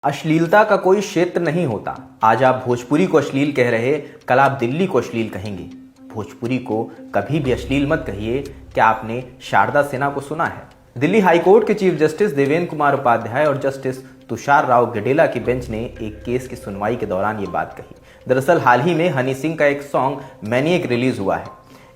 अश्लीलता का कोई क्षेत्र नहीं होता। आज आप भोजपुरी को अश्लील कह रहे, कल आप दिल्ली को अश्लील कहेंगे। भोजपुरी को कभी भी अश्लील मत कहिए। क्या आपने शारदा सिन्हा को सुना है? दिल्ली हाईकोर्ट के चीफ जस्टिस देवेंद्र कुमार उपाध्याय और जस्टिस तुषार राव गडेला की बेंच ने एक केस की सुनवाई के दौरान ये बात कही। दरअसल हाल ही में हनी सिंह का एक सॉन्ग मैनिएक रिलीज हुआ है।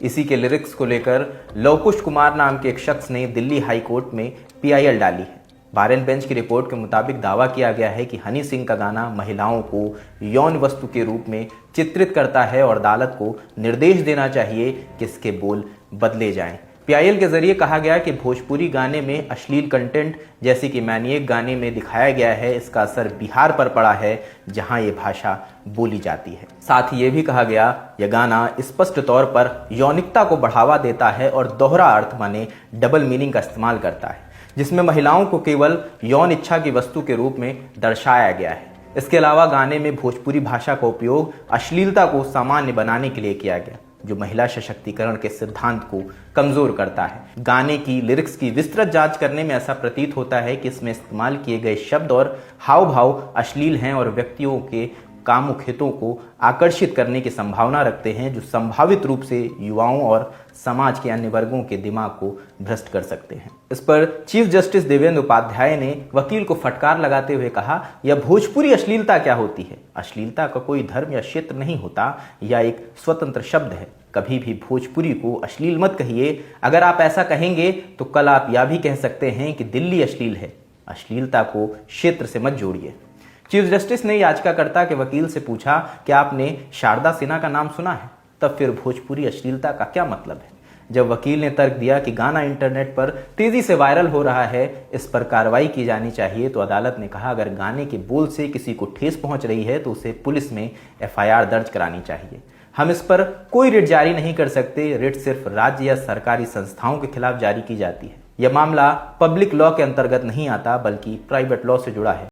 इसी के लिरिक्स को लेकर लवकुश कुमार नाम के एक शख्स ने दिल्ली हाईकोर्ट में PIL डाली है। बार एंड बेंच की रिपोर्ट के मुताबिक दावा किया गया है कि हनी सिंह का गाना महिलाओं को यौन वस्तु के रूप में चित्रित करता है और अदालत को निर्देश देना चाहिए कि इसके बोल बदले जाएं। PIL के जरिए कहा गया कि भोजपुरी गाने में अश्लील कंटेंट जैसे कि मैनिएक गाने में दिखाया गया है, इसका असर बिहार पर पड़ा है जहां ये भाषा बोली जाती है। साथ ही ये भी कहा गया यह गाना स्पष्ट तौर पर यौनिकता को बढ़ावा देता है और दोहरा अर्थ माने डबल मीनिंग का इस्तेमाल करता है, जिसमें महिलाओं को केवल यौन इच्छा की वस्तु के रूप में दर्शाया गया है। इसके अलावा गाने में भोजपुरी भाषा का उपयोग अश्लीलता को सामान्य बनाने के लिए किया गया, जो महिला सशक्तिकरण के सिद्धांत को कमजोर करता है। गाने की लिरिक्स की विस्तृत जांच करने में ऐसा प्रतीत होता है कि इसमें इस्तेमाल किए गए शब्द और हाव भाव अश्लील हैं और व्यक्तियों के कामुक हितों को आकर्षित करने की संभावना रखते हैं, जो संभावित रूप से युवाओं और समाज के अन्य वर्गों के दिमाग को भ्रष्ट कर सकते हैं। इस पर चीफ जस्टिस देवेंद्र उपाध्याय ने वकील को फटकार लगाते हुए कहा, यह भोजपुरी अश्लीलता क्या होती है? अश्लीलता का कोई धर्म या क्षेत्र नहीं होता, यह एक स्वतंत्र शब्द है। कभी भी भोजपुरी को अश्लील मत कहिए। अगर आप ऐसा कहेंगे तो कल आप यह भी कह सकते हैं कि दिल्ली अश्लील है। अश्लीलता को क्षेत्र से मत जोड़िए। चीफ जस्टिस ने याचिकाकर्ता के वकील से पूछा कि आपने शारदा सिन्हा का नाम सुना है, तब फिर भोजपुरी अश्लीलता का क्या मतलब है? जब वकील ने तर्क दिया कि गाना इंटरनेट पर तेजी से वायरल हो रहा है, इस पर कार्रवाई की जानी चाहिए, तो अदालत ने कहा अगर गाने के बोल से किसी को ठेस पहुंच रही है तो उसे पुलिस में FIR दर्ज करानी चाहिए। हम इस पर कोई रिट जारी नहीं कर सकते। रिट सिर्फ राज्य या सरकारी संस्थाओं के खिलाफ जारी की जाती है। यह मामला पब्लिक लॉ के अंतर्गत नहीं आता, बल्कि प्राइवेट लॉ से जुड़ा है।